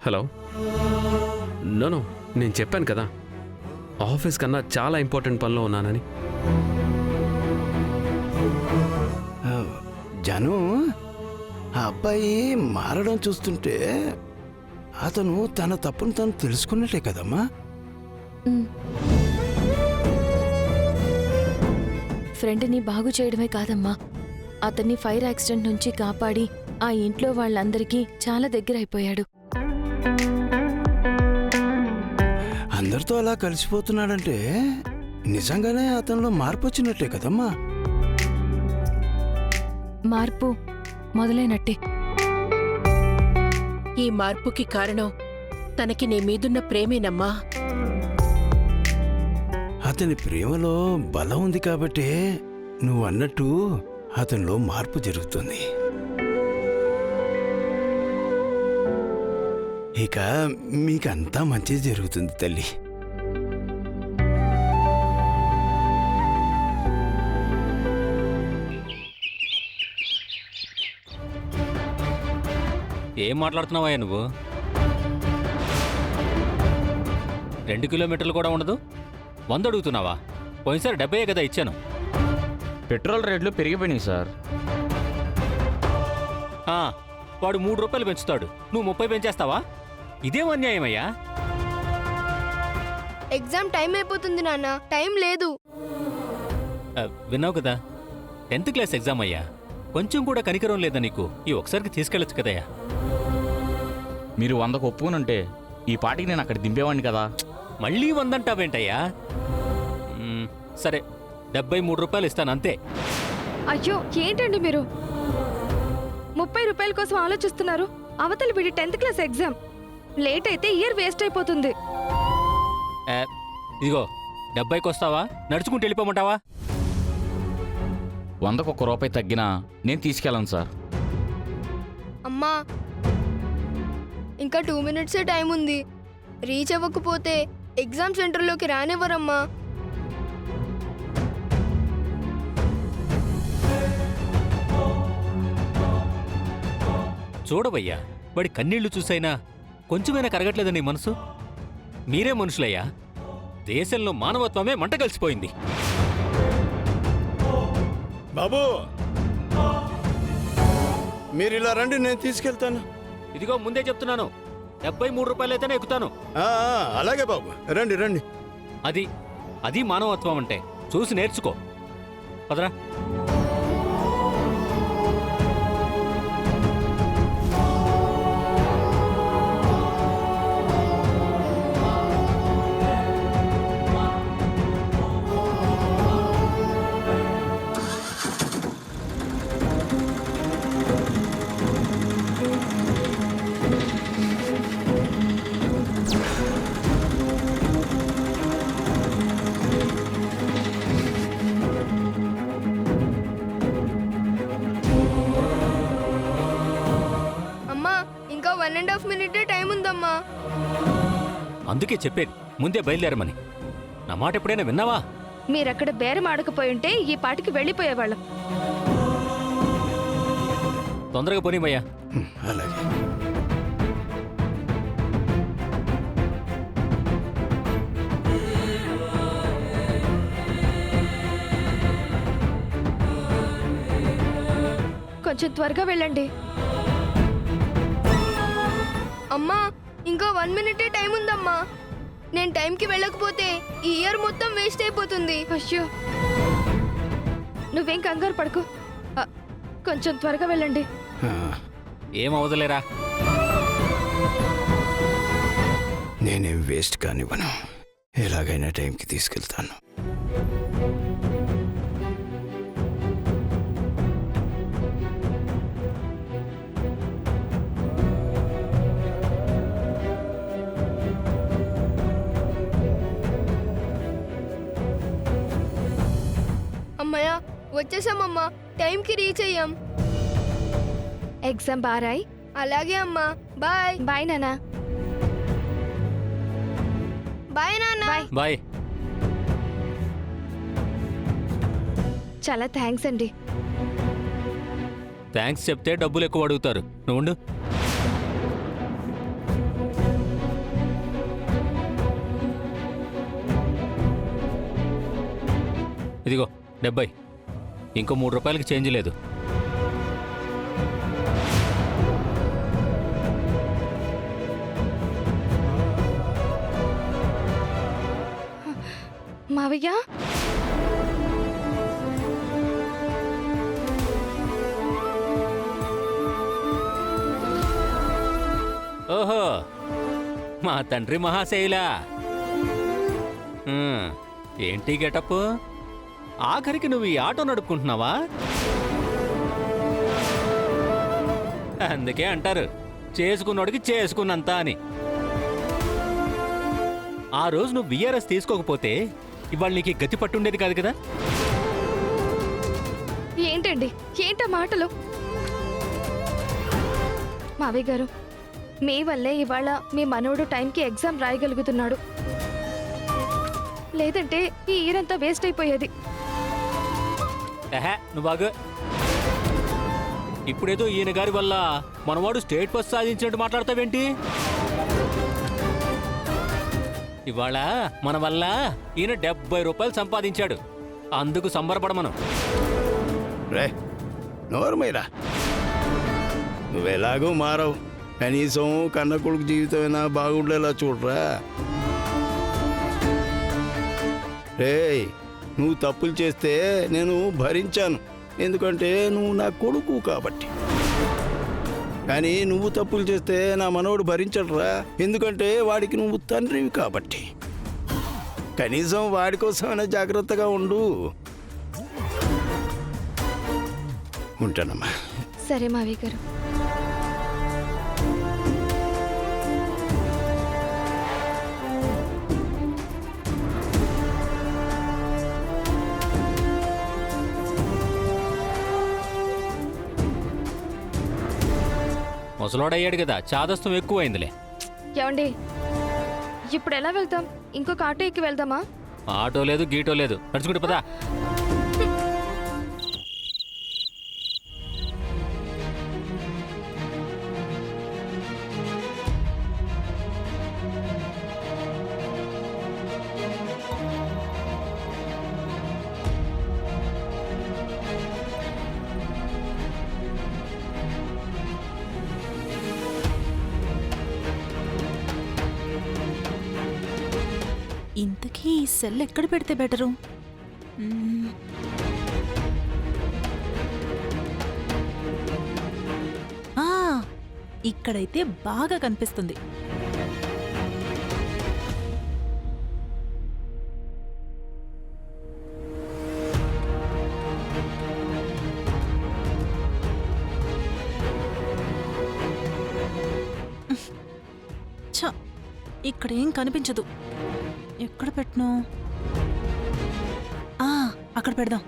Hello. No, నేను చెప్పాను కదా ఆఫీస్ కన్నా చాలా ఇంపార్టెంట్ పనిలో ఉన్నానని. జను, ఆ అబ్బాయి మారడం చూస్తుంటే అతను తన తప్పును తను తెలుసుకున్నట్టే కదమ్మా. ఫ్రెండ్ని బాగు చేయడమే కాదమ్మా, అతన్ని ఫైర్ యాక్సిడెంట్ నుంచి కాపాడి ఆ ఇంట్లో వాళ్ళందరికీ చాలా దగ్గరైపోయాడు. అందరితో అలా కలిసిపోతున్నాడంటే నిజంగానే అతనిలో మార్పు వచ్చినట్టే కదమ్మా. మార్పు మొదలైనట్టే. ఈ మార్పుకి కారణం తనకి నీ మీదున్న ప్రేమేనమ్మా. అతని ప్రేమలో బలం ఉంది కాబట్టే నువ్వు అన్నట్టు అతనిలో మార్పు జరుగుతుంది. ఇక మీకంతా మంచిది జరుగుతుంది తల్లి. ఏం మాట్లాడుతున్నావా నువ్వు? 2 కిలోమీటర్లు కూడా ఉండదు, 100 అడుగుతున్నావా? పోయినసారి 70 కదా ఇచ్చాను. పెట్రోల్ రేట్లు పెరిగిపోయినాయి సార్. వాడు 3 రూపాయలు పెంచుతాడు, నువ్వు 30 పెంచేస్తావా? ఇదేం అన్యాయమయ్యా. ఎగ్జామ్ టైం అయిపోతుంది నాన్న, టైం లేదు. విన్నావు కదా, 10th క్లాస్ ఎగ్జామ్ అయ్యా. కొంచెం కూడా కనికరం లేదా నీకు? ఈ ఒకసారికి తీసుకెళ్ళొచ్చు కదయ్యా. మీరు 100కు ఒప్పుకునుంటే ఈ పాటికి నేను అక్కడ దింపేవాడిని కదా. మళ్ళీ 100 అంటావేంటయ్యా? సరే, 73 రూపాయలు ఇస్తాను అంతే. అయ్యో ఏంటండి మీరు 30 రూపాయల కోసం ఆలోచిస్తున్నారు? అవతల వీడి 10th క్లాస్ ఎగ్జామ్. లేట్ అయితే ఇయర్ వేస్ట్ అయిపోతుంది. ఇదిగో 70కి వస్తావా, నడుచుకుంటూ వెళ్ళిపోమంటావా? 100కు 1 రూపాయి తగ్గినా నేను తీసుకెళ్ళను సార్. అమ్మా, ఇంకా 2 మినిట్సే టైం ఉంది. రీచ్ అవ్వకపోతే ఎగ్జామ్ సెంటర్లోకి రానివ్వరమ్మా. చూడవయ్యా, వాడి కన్నీళ్లు చూసైనా కొంచెమైనా కరగట్లేదా నీ మనసు? మీరే మనుషులయ్యా, దేశంలో మానవత్వమే మంట కలిసిపోయింది. బాబు, మీరు ఇలా రండి, నేను తీసుకెళ్తాను. ఇదిగో ముందే చెప్తున్నాను, 73 రూపాయలు అయితేనే ఎక్కుతాను. అలాగే బాబు, రండి రండి. అది మానవత్వం అంటే. చూసి నేర్చుకో, పదరా. అమ్మా, ఇంకా 1.5 మినిటే టైం ఉందమ్మా. అందుకే చెప్పేది ముందే బయలుదేరమని. నా మాట ఎప్పుడైనా విన్నావా? మీరక్కడ బేరం ఆడకపోయి ఉంటే ఈ పాటికి వెళ్ళిపోయేవాళ్ళం. తొందరగా పోనీమయ్యా. అలాగే. కొంచెం త్వరగా వెళ్ళండి. అమ్మా, ఇంకా 1 మినిటే టైం ఉందమ్మా. నేను టైంకి వెళ్ళకపోతే ఈ ఇయర్ మొత్తం వేస్ట్ అయిపోతుంది. అయ్యో, నువ్వేం కంగారు పడకు. కొంచెం త్వరగా వెళ్ళండి. ఏం అవదలేరా. నేనేం వేస్ట్ కానివ్వను, ఎలాగైనా టైంకి తీసుకెళ్తాను. అమ్మయ్య, వచ్చేసామమ్మా. టైంకి రీచ్ అయ్యాం. ఎగ్జామ్ బారాయ్. అలాగే అమ్మా, బాయ్. బాయ్ నానా. బాయ్ నాన్న. బాయ్. చాలా థ్యాంక్స్ అండి. థ్యాంక్స్ చెప్తే డబ్బులు ఎక్కువ అడుగుతారు. నువ్వు ఉండు. ఇదిగో 70. ఇంకో 3 రూపాయలకి చేంజ్ లేదు. మావయ్య ఓహో, మా తండ్రి మహాశైలా. ఏంటి గెటప్? ఆఖరికి నువ్వు ఈ ఆటో నడుపుకుంటున్నావా? అందుకే అంటారు చేసుకున్నోడికి చేసుకున్నంత అని. ఆ రోజు నువ్వు విఆర్ఎస్ తీసుకోకపోతే ఇవాళ నీకు ఈ గతి పట్టుండేది కాదు కదా. ఏంటండి ఏంటా మాటలు? మావయ్య గారు, మీ వల్లే ఇవాళ మీ మనవడు టైంకి ఎగ్జామ్ రాయగలుగుతున్నాడు. లేదంటే ఈ ఇయర్ అంతా వేస్ట్ అయిపోయేది. నువ్వు బాగు. ఇప్పుడేదో ఈయన గారి వల్ల మనవాడు స్టేట్ ఫస్ట్ సాధించినట్టు మాట్లాడతావేంటి? ఇవాళ మన వల్ల ఈయన 70 రూపాయలు సంపాదించాడు. అందుకు సంబరపడమను. రే నోర్మైరా, నువ్వెలాగో మారవు. కనీసం కన్న కొడుకు జీవితమైనా బాగుండేలా చూడరా. రే, నువ్వు తప్పులు చేస్తే నేను భరించాను, ఎందుకంటే నువ్వు నా కొడుకు కాబట్టి. కానీ నువ్వు తప్పులు చేస్తే నా మనవడు భరించడురా, ఎందుకంటే వాడికి నువ్వు తండ్రివి కాబట్టి. కనీసం వాడి కోసమైనా జాగ్రత్తగా ఉండు. ఉంటానమ్మా. సరే మావయ్య గారు. ముసలోడయ్యాడు కదా, చాదస్తం ఎక్కువైందిలే. ఏమండి, ఇప్పుడు ఎలా వెళ్తాం? ఇంకొక ఆటో ఎక్కి వెళ్దామా? ఆటో లేదు గీటో లేదు, నడుచుకుంటే పదా. ఇంతకీ ఈ సెల్ ఎక్కడ పెడితే బెటరు? ఇక్కడైతే బాగా కనిపిస్తుంది. ఛ, ఇక్కడేం కనిపించదు. ఎక్కడ పెట్టను? అక్కడ పెడదాం.